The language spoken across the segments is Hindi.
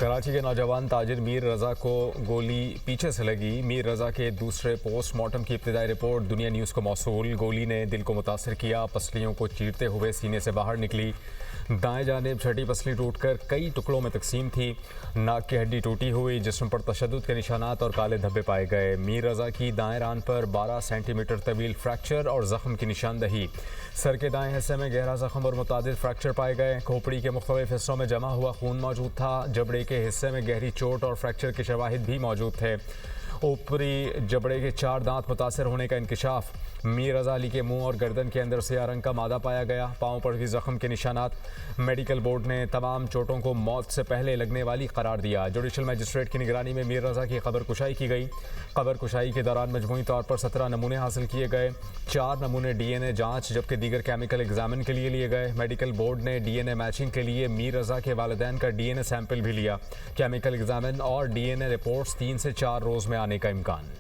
कराची के नौजवान ताजिर मीर रज़ा को गोली पीछे से लगी। मीर रज़ा के दूसरे पोस्टमार्टम की इब्तिदाई रिपोर्ट दुनिया न्यूज़ को मौसूल। गोली ने दिल को मुतासर किया, पसलियों को चीरते हुए सीने से बाहर निकली। दाएं जानिब छठी पसली टूटकर कई टुकड़ों में तकसीम थी। नाक की हड्डी टूटी हुई, जिस्म पर तशद्दुद के निशानात और काले धब्बे पाए गए। मीर रज़ा की दाएं रान पर 12 सेंटीमीटर तवील फ्रैक्चर और ज़ख्म की निशानदही। सर के दाएं हिस्से में गहरा ज़ख्म और मुतादिद फ्रैक्चर पाए गए। खोपड़ी के मुख्तलिफ हिस्सों में जमा हुआ खून मौजूद था। जबड़े के हिस्से में गहरी चोट और फ्रैक्चर के शवाहिद भी मौजूद थे। ऊपरी जबड़े के 4 दांत मुतासर होने का इंकशाफ। मीर रज़ा अली के मुंह और गर्दन के अंदर सियाह रंग का मादा पाया गया। पाँव पर भी जख्म के निशानात। मेडिकल बोर्ड ने तमाम चोटों को मौत से पहले लगने वाली करार दिया। जुडिशल मजिस्ट्रेट की निगरानी में मीर रज़ा की खबर कुशाई की गई। खबर कुशाई के दौरान मजमूई तौर पर 17 नमूने हासिल किए गए। 4 नमूने DNA जाँच जबकि दीगर केमिकल एग्जामिन के लिए लिए गए। मेडिकल बोर्ड ने DNA मैचिंग के लिए मीर रज़ा के वालिदैन का DNA सैंपल भी लिया। केमिकल एग्जामिन और DNA रिपोर्ट्स 3 से 4 रोज़ में आने का इम्कान।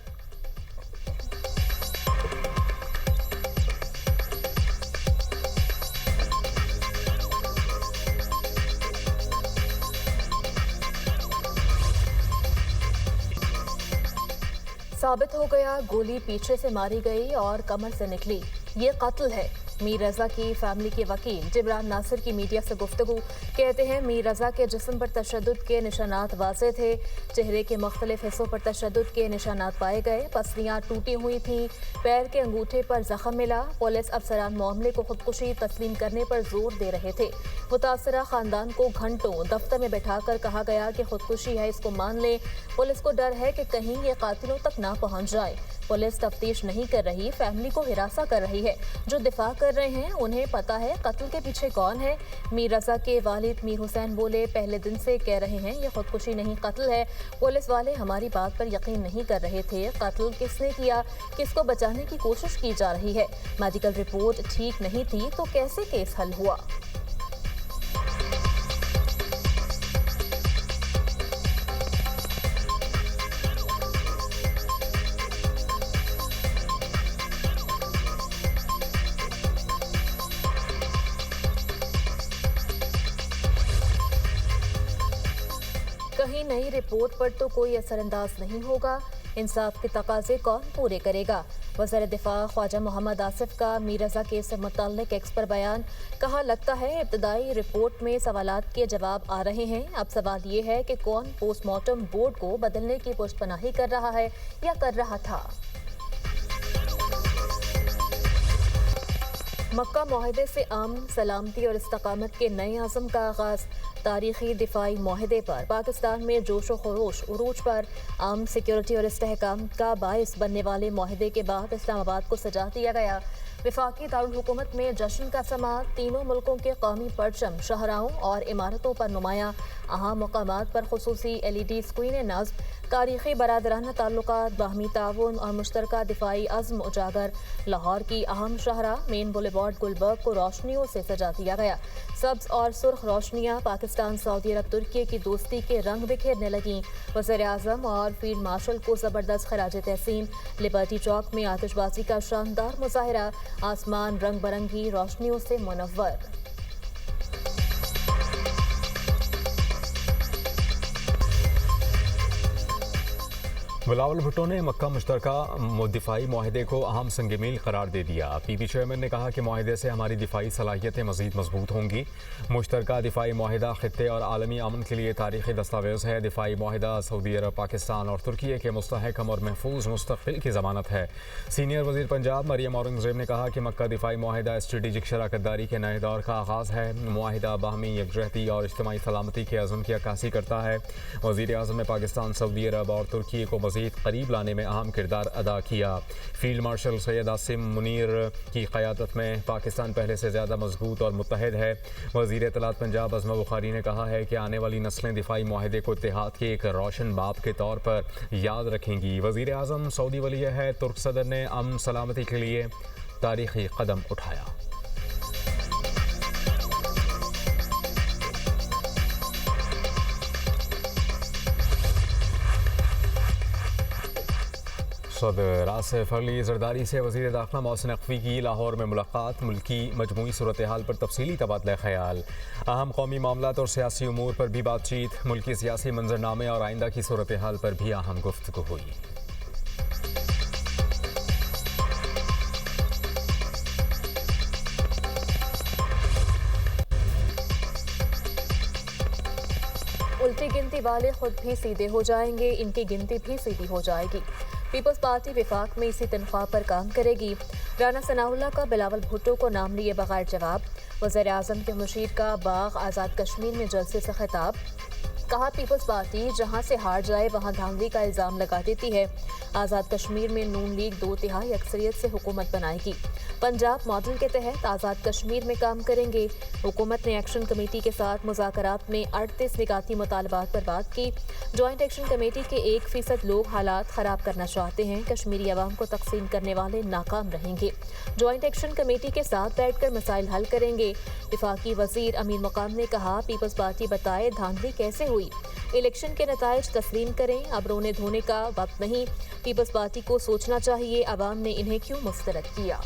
साबित हो गया, गोली पीछे से मारी गई और कमर से निकली। ये कत्ल है। मीर रज़ा की फैमिली के वकील जिब्रान नासिर की मीडिया से गुफ्तगू। कहते हैं मीर रज़ा के जिस्म पर तशद्दुद के निशानात वाज़ेह थे। चेहरे के मुख्तलिफ हिस्सों पर तशद्दुद के निशानात पाए गए। पसलियाँ टूटी हुई थीं। पैर के अंगूठे पर जख्म मिला। पुलिस अफसरान मामले को खुदकुशी तस्लीम करने पर जोर दे रहे थे। मुतासरा खानदान को घंटों दफ्तर में बैठाकर कहा गया कि खुदकुशी है, इसको मान लें। पुलिस को डर है कि कहीं ये कातिलों तक ना पहुँच जाए। पुलिस तफ्तीश नहीं कर रही, फैमिली को हिरासा कर रही है। जो दिफा कर रहे हैं उन्हें पता है कत्ल के पीछे कौन है। मीर रज़ा के वालिद मीर हुसैन बोले, पहले दिन से कह रहे हैं ये खुदकुशी नहीं कत्ल है। पुलिस वाले हमारी बात पर यकीन नहीं कर रहे थे। कत्ल किसने किया, किसको बचाने की कोशिश की जा रही है। मेडिकल रिपोर्ट ठीक नहीं थी तो कैसे केस हल हुआ। कहीं नई रिपोर्ट पर तो कोई असरअंदाज नहीं होगा। इंसाफ के तकाजे कौन पूरे करेगा। वज़ीर दिफा ख्वाजा मोहम्मद आसिफ का मीर रज़ा केस से मुतल्लिक़ एक्स पर बयान। कहा, लगता है इब्तदाई रिपोर्ट में सवालात के जवाब आ रहे हैं। अब सवाल ये है कि कौन पोस्टमार्टम बोर्ड को बदलने की पुष्टपनाही कर रहा है या कर रहा था। मक्का मुआहदे से अमन, सलामती और इस्तकामत के नए आज़म का आगाज़। तारीखी दिफाई मुआहदे पर पाकिस्तान में जोश व खरोश उरूज पर। अमन, सिक्योरिटी और इस्तेहकाम का बाइस बनने वाले मुआहदे के बाद इस्लामाबाद को सजा दिया गया। वफाकी दारुल हुकूमत में जश्न का समा। तीनों मुल्कों के कौमी परचम शहराओं और इमारतों पर नुमाया। अहम मकामात पर खुसूसी LED स्क्रीन नस्ब। तारीखी बरादराना ताल्लुकात, बाहमी ताउन और मुश्तरका दिफाई अज़्म उजागर। लाहौर की अहम शहरा मेन बुलेवार्ड गुलबर्ग को रोशनियों से सजा दिया गया। सब्ज और सुर्ख रोशनियाँ पाकिस्तान सऊदी अरब तुर्की की दोस्ती के रंग बिखेरने लगीं। वज़ीर आज़म और फील्ड मार्शल को ज़बरदस्त खराज तहसीन। लिबर्टी चौक में आतिशबाजी का शानदार मुजाहिरा। आसमान रंग बिरंगी रोशनियों से मुनव्वर। बिलावल भुट्टो ने मक्का मुश्तरका दिफाई मुआहदे को अहम संग मील करार दे दिया। PB चेयरमैन ने कहा कि मुआहदे से हमारी दिफाई सलाहियतें मज़ीद मजबूत होंगी। मुश्तरका दिफाई मुआहदा खित्ते और आलमी अमन के लिए तारीखी दस्तावेज़ है। दिफाई मुआहदा सऊदी अरब, पाकिस्तान और तुर्की के मुस्तहकम और महफूज मुस्तक़बिल की ज़मानत है। सीनियर वज़ीर पंजाब मरियम औरंगज़ेब ने कहा कि मक्का दिफाई मुआहदा स्ट्रेटेजिक शराकत दारी के नए दौर का आगाज़ है। मुआहदा बाहमी यकजहती और इज्तिमाई सलामती के अज़म की अक्कासी करता है। वज़ीर आज़म ने पाकिस्तान, सऊदी अरब और तुर्की को मज़ीद करीब लाने में अहम किरदार अदा किया। फील्ड मार्शल सैयद आसिम मुनीर की क़यादत में पाकिस्तान पहले से ज़्यादा मजबूत और मुत्तहिद है। वज़ीर इत्तलात पंजाब अज़मा बुखारी ने कहा है कि आने वाली नस्लें दिफाई मुआहदे को इत्तेहाद के एक रोशन बाप के तौर पर याद रखेंगी। वज़ीर आज़म सऊदी वली है तुर्क सदर ने अमन सलामती के लिए तारीखी कदम उठाया। सदर आसिफ अली जरदारी से वज़ीर दाखिला मोहसिन नकवी की लाहौर में मुलाकात। मुल्की मजमूई सूरत हाल पर तफसीली तबादला ख्याल। अहम कौमी मामलात और सियासी उमूर पर भी बातचीत। मुल्की सियासी मंजरनामे और आइंदा की सूरत हाल पर भी अहम गुफ्तगू हुई। उल्टी गिनती वाले खुद भी सीधे हो जाएंगे, इनकी गिनती भी सीधी हो जाएगी। पीपल्स पार्टी विफाक में इसी तनख्वाह पर काम करेगी। राना सनाउल्लाह का बिलावल भुट्टो को नाम लिए बगैर जवाब। वज़ीर आज़म के मुशीर का बाग आज़ाद कश्मीर में जलसे से खिताब। कहा पीपल्स पार्टी जहां से हार जाए वहां धांधली का इल्ज़ाम लगा देती है। आज़ाद कश्मीर में नून लीग 2/3 अक्सरियत से हुकूमत बनाएगी। पंजाब मॉडल के तहत आज़ाद कश्मीर में काम करेंगे। हुकूमत ने एक्शन कमेटी के साथ मुज़ाकरात में 38 निकाती मुतालबात पर बात की। जॉइंट एक्शन कमेटी के 1% लोग हालात ख़राब करना चाहते हैं। कश्मीरी अवाम को तकसीम करने वाले नाकाम रहेंगे। जॉइंट एक्शन कमेटी के साथ बैठकर मसाइल हल करेंगे। वफाकी वज़ीर अमीन मकाम ने कहा पीपल्स पार्टी बताए धांधली कैसे हुई। इलेक्शन के नताइज तस्लीम करें, अब रोने धोने का वक्त नहीं। पीपल्स पार्टी को सोचना चाहिए अवाम ने इन्हें क्यों मुस्तरद किया।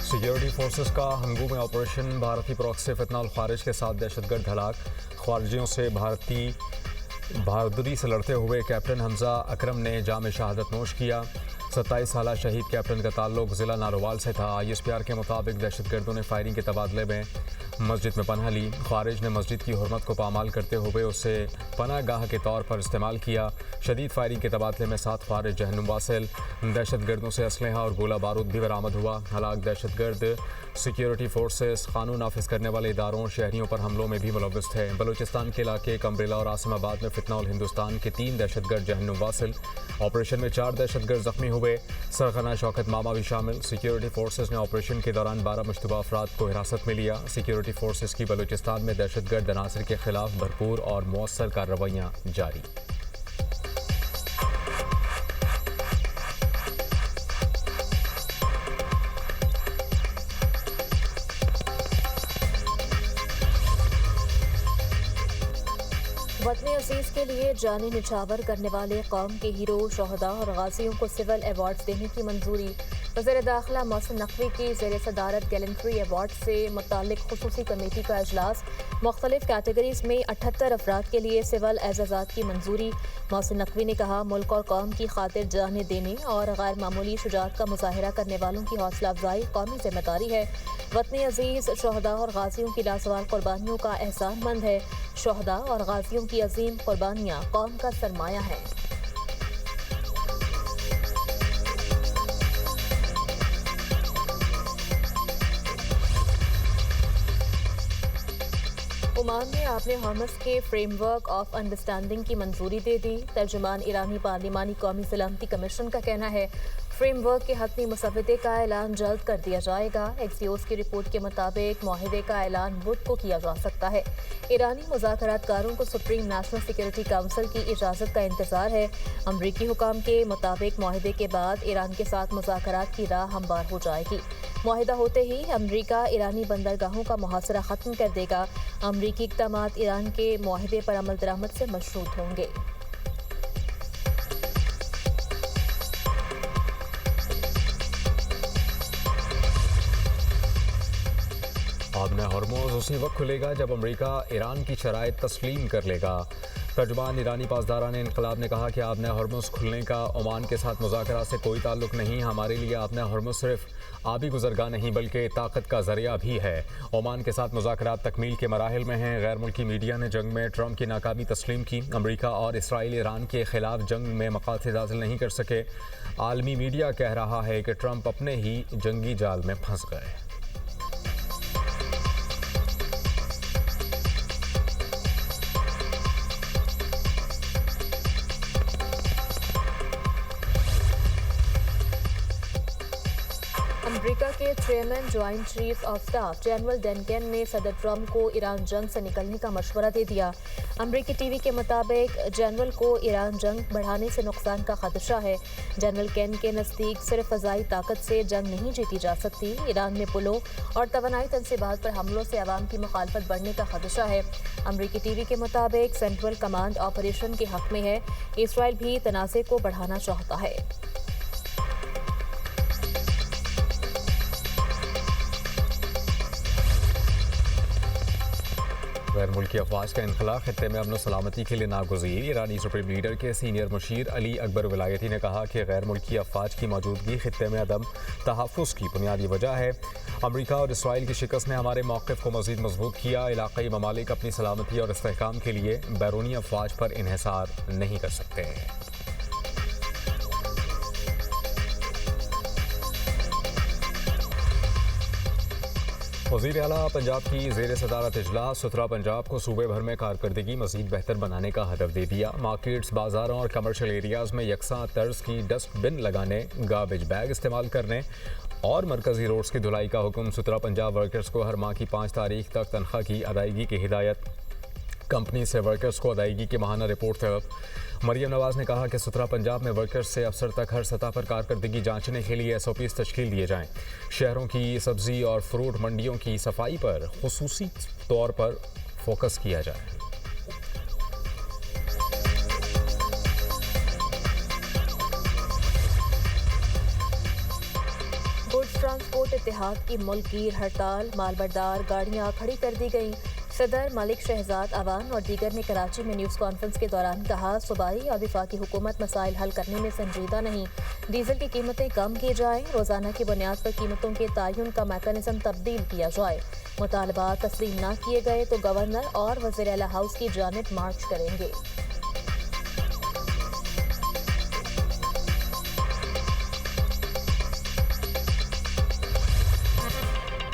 सिक्योरिटी फोर्सेस का हंगू में ऑपरेशन। भारतीय प्रॉक्सी फितनाल खारिज के साथ दहशतगर्द हलाक। खारिजियों से भारतीय बहादुरी से लड़ते हुए कैप्टन हमजा अकरम ने जाम शहादत नोश किया। 27 साला शहीद कैप्टन का ताल्लुक ज़िला नारोवाल से था। ISPR के मुताबिक दहशतगर्दों ने फायरिंग के तबादले में मस्जिद में पनाह ली। खारिज ने मस्जिद की हुर्मत को पामाल करते हुए उसे पनाह गाह के तौर पर इस्तेमाल किया। शदीद फायरिंग के तबादले में 7 खारिज जहन्नुम वासिल। दहशतगर्दों से असलहा और गोला बारूद भी बरामद हुआ। हलाक दहशतगर्द सिक्योरिटी फोर्सेस कानून नाफिज करने वाले इदारों शहरियों पर हमलों में भी मुलव्वस थे। बलूचिस्तान के इलाके कम्बरेला और आसिमाबाद में फितनाउल हिंदुस्तान के 3 दहशतगर्द जहन्नुम वासिल। ऑपरेशन में 4 दहशतगर्द जख्मी हुए। सरगना शौकत मामा भी शामिल। सिक्योरिटी फोर्सेस ने ऑपरेशन के दौरान 12 मुश्तबा अफराद को हिरासत में लिया। सिक्योरिटी फोर्सेस की बलूचिस्तान में दहशतगर्द अनासर के खिलाफ भरपूर और मौसर कार्रवाइयाँ जारी। वतन अजीज के लिए जाने निछावर करने वाले कौम के हीरो शहदा और गाजियों को सिविल अवार्ड्स देने की मंजूरी। वज़ीर दाखिला मोहसिन नकवी की ज़ेर सदारत गैलेंट्री अवार्ड से मुताल्लिक खुसूसी कमेटी का इजलास। मुख्तलिफ कैटेगरीज में 78 अफराद के लिए सिविल एजाज़ात की मंजूरी। मोहसिन नकवी ने कहा मुल्क और कौम की खातिर जाने देने और गैर मामूली शुजाअत का मुजाहिरा करने वालों की हौसला अफजाई कौमी जिम्मेदारी है। वतन अजीज़ शहदा और गाजियों की लाजवाल कुर्बानियों का एहसानमंद है। शहदा और गाजियों की अजीम कुर्बानियाँ कौम का सरमाया है। ओमान ने आपने हॉर्मस के फ्रेमवर्क ऑफ अंडरस्टैंडिंग की मंजूरी दे दी। तर्जुमान ईरानी पार्लिमानी कौमी सलामती कमीशन का कहना है फ्रेमवर्क के हतमी मुसवदे का ऐलान जल्द कर दिया जाएगा। एक्सियोस की रिपोर्ट के मुताबिक मुआहिदे का ऐलान बुध को किया जा सकता है। ईरानी मुज़ाकरातकारों को सुप्रीम नेशनल सिक्योरिटी काउंसिल की इजाज़त का इंतज़ार है। अमरीकी हुकाम के मुताबिक मुआहिदे के बाद ईरान के साथ मुज़ाकरात की राह हमवार हो जाएगी। मुआहिदा होते ही अमरीका ईरानी बंदरगाहों का मुहासरा ख़त्म कर देगा। अमरीकी इक़दामात ईरान के मुआहिदे पर अमल दरामद से मशरूत होंगे। आबना हॉर्मोज़ उसी वक्त खुलेगा जब अमेरिका ईरान की शराइत तस्लीम कर लेगा। तर्जुमान ईरानी पासदारान इनकलाब ने कहा कि आबना हॉर्मोज़ खुलने का ओमान के साथ मुज़ाकरा से कोई ताल्लुक नहीं। हमारे लिए आबना हॉर्मोज़ सिर्फ आबी गुज़रगाह नहीं बल्कि ताकत का ज़रिया भी है। ओमान के साथ मुज़ाकरात तकमील के मराहिल में हैं। गैर मुल्की मीडिया ने जंग में ट्रंप की नाकामी तस्लीम की। अमरीका और इसराइल ईरान के खिलाफ जंग में मकासद हासिल नहीं कर सके। आलमी मीडिया कह रहा है कि ट्रंप अपने ही जंगी जाल में फंस गए। अमेरिका के chairman joint chief of staff general Duncan ने सदर ट्रंप को ईरान जंग से निकलने का मशवरा दे दिया। अमरीकी टीवी के मुताबिक जनरल को ईरान जंग बढ़ाने से नुकसान का खदशा है। जनरल केन के नज़दीक सिर्फ फ़ज़ाई ताकत से जंग नहीं जीती जा सकती। ईरान में पुलों और तवानाई तनसीबात पर हमलों से अवाम की मुखालफत बढ़ने का खदशा है। अमरीकी टीवी के मुताबिक सेंट्रल कमांड ऑपरेशन के हक में है। इसराइल भी तनाज़े को बढ़ाना चाहता है। गैर मुल्की अफवाज का इनखला खित्ते में अमन सलामती के लिए नागुज़ीर। ईरानी सुप्रीम लीडर के सीनियर मुशीर अली अकबर विलायती ने कहा कि गैर मुल्की अफवाज की मौजूदगी खित्ते में अदम तहफ़्फ़ुज़ की बुनियादी वजह है। अमरीका और इसराइल की शिकस्त ने हमारे मौक़िफ़ को मज़ीद मजबूत किया। इलाक़ाई ममालिक अपनी सलामती और इस्तेहकाम के लिए बैरूनी अफवाज पर इन्हिसार नहीं कर सकते। वज़ीर आला पंजाब की ज़ेर सदारत इजलास सुथरा पंजाब को सूबे भर में कारकर्दगी मज़ीद बेहतर बनाने का हदफ दे दिया। मार्केट्स, बाज़ारों और कमर्शियल एरियाज़ में यकसा तर्ज की डस्टबिन लगाने, गार्बेज बैग इस्तेमाल करने और मरकज़ी रोड्स की धुलाई का हुक्म। सुथरा पंजाब वर्कर्स को हर माह की 5 तारीख तक तनख्वाह की अदायगी की हिदायत। कंपनी से वर्कर्स को अदायगी की माहाना रिपोर्ट तलब। मरियम नवाज़ ने कहा कि सुथरा पंजाब में वर्कर्स से अफसर तक हर सतह पर कारकर्दगी जांचने के लिए SOPs तश्कील दिए जाएं। शहरों की सब्जी और फ्रूट मंडियों की सफाई पर खुसूसी तौर पर फोकस किया जाए। गुड्स ट्रांसपोर्ट इत्तेहाद की मुल्कीर हड़ताल, मालबरदार गाड़ियां खड़ी कर दी गईं। सदर मलिक शहजाद अवान और दीगर ने कराची में न्यूज़ कॉन्फ्रेंस के दौरान कहा, सूबाई और वफाकी हुकूमत मसाइल हल करने में संजीदा नहीं। डीजल की कीमतें कम की जाएं, रोज़ाना की बुनियाद पर कीमतों के तयन का मैकेनिज्म तब्दील किया जाए। मुतालबात तस्लीम न किए गए तो गवर्नर और वज़ीर आला हाउस की जानिब मार्च करेंगे।